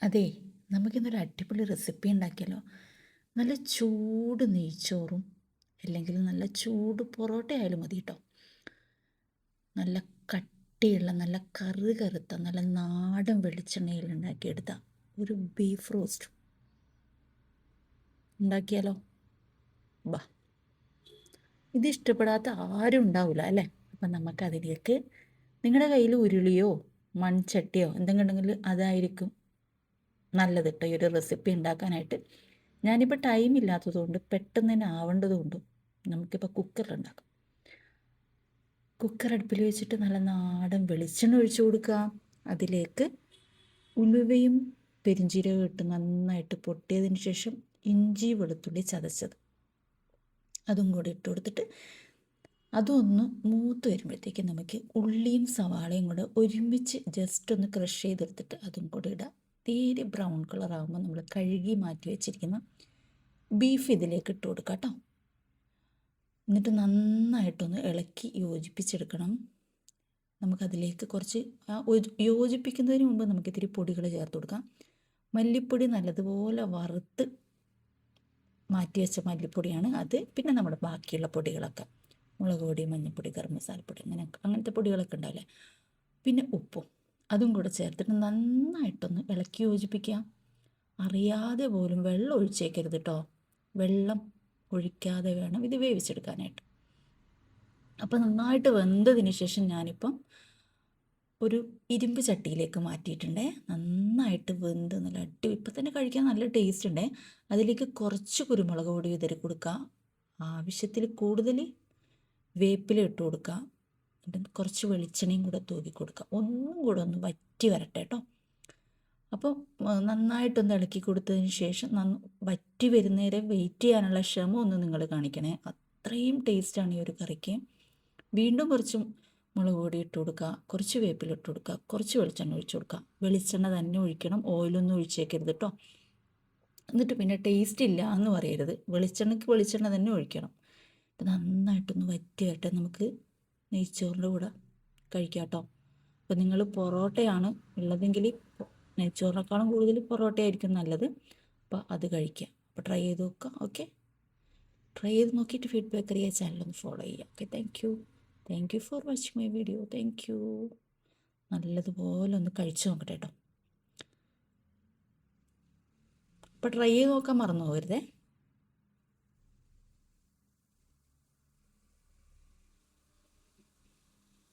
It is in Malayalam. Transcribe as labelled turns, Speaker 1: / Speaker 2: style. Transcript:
Speaker 1: അതെ, നമുക്കിന്നൊരു അടിപൊളി റെസിപ്പി ഉണ്ടാക്കിയല്ലോ. നല്ല ചൂട് നെയ്ച്ചോറും അല്ലെങ്കിൽ നല്ല ചൂട് പൊറോട്ട ആയാലും മതി കേട്ടോ. നല്ല കട്ടിയുള്ള നല്ല കറ് കറുത്ത നല്ല നാടൻ വെളിച്ചെണ്ണയിൽ ഉണ്ടാക്കിയെടുത്ത ഒരു ബീഫ് റോസ്റ്റ് ഉണ്ടാക്കിയാലോ. ബാ, ഇത് ഇഷ്ടപ്പെടാത്ത ആരും ഉണ്ടാവില്ല അല്ലേ. അപ്പം നമുക്കതിലേക്ക് നിങ്ങളുടെ കയ്യിൽ ഉരുളിയോ മൺചട്ടിയോ എന്തെങ്കിലും ഉണ്ടെങ്കിൽ അതായിരിക്കും നല്ലത് കേട്ടോ ഈ ഒരു റെസിപ്പി ഉണ്ടാക്കാനായിട്ട്. ഞാനിപ്പോൾ ടൈം ഇല്ലാത്തതുകൊണ്ട് പെട്ടെന്ന് തന്നെ ആവേണ്ടതുകൊണ്ടും നമുക്കിപ്പോൾ കുക്കറിലുണ്ടാക്കാം. കുക്കർ അടുപ്പിൽ വെച്ചിട്ട് നല്ല നാടൻ വെളിച്ചെണ്ണ ഒഴിച്ചു കൊടുക്കുക. അതിലേക്ക് ഉലുവയും പെരിഞ്ചീരകവും ഇട്ട് നന്നായിട്ട് പൊട്ടിയതിന് ശേഷം ഇഞ്ചി വെളുത്തുള്ളി ചതച്ചത് അതും കൂടി ഇട്ട് കൊടുത്തിട്ട് അതൊന്ന് മൂത്ത് വരുമ്പോഴത്തേക്ക് നമുക്ക് ഉള്ളിയും സവാളയും കൂടെ ഒരുമിച്ച് ജസ്റ്റ് ഒന്ന് ക്രഷ് ചെയ്തെടുത്തിട്ട് അതും കൂടി ഇടാം. തീരെ ബ്രൗൺ കളർ ആകുമ്പോൾ നമ്മൾ കഴുകി മാറ്റി വെച്ചിരിക്കുന്ന ബീഫ് ഇതിലേക്ക് ഇട്ട് കൊടുക്കാം കേട്ടോ. എന്നിട്ട് നന്നായിട്ടൊന്ന് ഇളക്കി യോജിപ്പിച്ചെടുക്കണം. നമുക്കതിലേക്ക് കുറച്ച് യോജിപ്പിക്കുന്നതിന് മുമ്പ് നമുക്ക് ഇത്തിരി പൊടികൾ ചേർത്ത് കൊടുക്കാം. മല്ലിപ്പൊടി നല്ലതുപോലെ വറുത്ത് മാറ്റി വെച്ച മല്ലിപ്പൊടിയാണ് അത്. പിന്നെ നമ്മുടെ ബാക്കിയുള്ള പൊടികളൊക്കെ മുളക് പൊടി, മഞ്ഞൾപ്പൊടി, ഗരം മസാലപ്പൊടി അങ്ങനത്തെ പൊടികളൊക്കെ ഉണ്ടാവില്ലേ. പിന്നെ ഉപ്പും അതും കൂടെ ചേർത്തിട്ട് നന്നായിട്ടൊന്ന് ഇളക്കി യോജിപ്പിക്കുക. അറിയാതെ പോലും വെള്ളം ഒഴിച്ചേക്കരുത് കേട്ടോ. വെള്ളം ഒഴിക്കാതെ വേണം ഇത് വേവിച്ചെടുക്കാനായിട്ട്. അപ്പോൾ നന്നായിട്ട് വെന്തതിന് ശേഷം ഞാനിപ്പം ഒരു ഇരുമ്പ് ചട്ടിയിലേക്ക് മാറ്റിയിട്ടുണ്ടേ. നന്നായിട്ട് വെന്ത് നല്ല ഇപ്പം തന്നെ കഴിക്കാൻ നല്ല ടേസ്റ്റ് ഉണ്ടേ. അതിലേക്ക് കുറച്ച് കുരുമുളക് പൊടി വിതറി കൊടുക്കുക. ആവശ്യത്തിൽ കൂടുതൽ വേപ്പില ഇട്ട് കൊടുക്കുക. കുറച്ച് വെളിച്ചെണ്ണയും കൂടെ തൂക്കി കൊടുക്കുക. ഒന്നും കൂടെ ഒന്ന് വറ്റി വരട്ടെ കേട്ടോ. അപ്പോൾ നന്നായിട്ടൊന്ന് ഇളക്കി കൊടുത്തതിന് ശേഷം വറ്റി വരുന്നേരെ വെയിറ്റ് ചെയ്യാനുള്ള ക്ഷമ ഒന്ന് നിങ്ങൾ കാണിക്കണേ. അത്രയും ടേസ്റ്റാണ് ഈ ഒരു കറിക്ക്. വീണ്ടും കുറച്ച് മുളക് പൊടി ഇട്ട് കൊടുക്കുക, കുറച്ച് വേപ്പില ഇട്ട് കൊടുക്കുക, കുറച്ച് വെളിച്ചെണ്ണ ഒഴിച്ച് കൊടുക്കുക. വെളിച്ചെണ്ണ തന്നെ ഒഴിക്കണം, ഓയിലൊന്നും ഒഴിച്ചേക്കരുത് കേട്ടോ. എന്നിട്ട് പിന്നെ ടേസ്റ്റ് ഇല്ല എന്ന് പറയരുത്. വെളിച്ചെണ്ണയ്ക്ക് വെളിച്ചെണ്ണ തന്നെ ഒഴിക്കണം. നന്നായിട്ടൊന്ന് വറ്റി വരട്ടെ. നമുക്ക് നെയ്ച്ചോറിൻ്റെ കൂടെ കഴിക്കാം കേട്ടോ. അപ്പോൾ നിങ്ങൾ പൊറോട്ടയാണ് ഉള്ളതെങ്കിൽ നെയ്ച്ചോറിനേക്കാളും കൂടുതൽ പൊറോട്ട ആയിരിക്കും നല്ലത്. അപ്പോൾ അത് കഴിക്കുക. അപ്പോൾ ട്രൈ ചെയ്ത് നോക്കുക. ഓക്കെ, ട്രൈ ചെയ്ത് നോക്കിയിട്ട് ഫീഡ്ബാക്ക് അറിയാൻ ചാനലൊന്ന് ഫോളോ ചെയ്യുക. Okay, thank you for watching my video. Thank you. നല്ലതുപോലെ ഒന്ന് കഴിച്ചു നോക്കട്ടെ കേട്ടോ. അപ്പോൾ ട്രൈ ചെയ്ത് നോക്കാൻ മറന്നു പോകരുതേ.